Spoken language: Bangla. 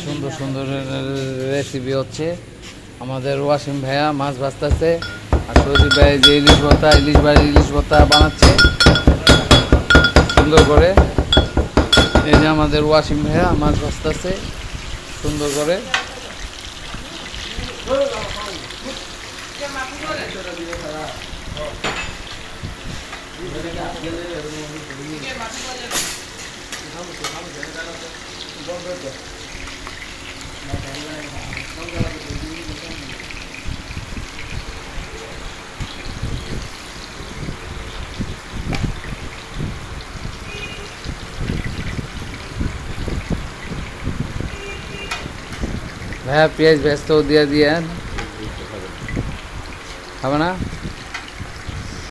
সুন্দর সুন্দর রেসিপি হচ্ছে। আমাদের ওয়াসিম ভাইয়া মাছ ভাজতেছে, আর সজীব ভাই যে ইলিশ ভর্তা বানাচ্ছে সুন্দর করে। এই যে আমাদের ওয়াসিম ভাইয়া মাছ ভাজতেছে সুন্দর করে। ভাইয়া পেঁয়াজ ভেস্তাও দিয়ে দিয়েন, খাবে না?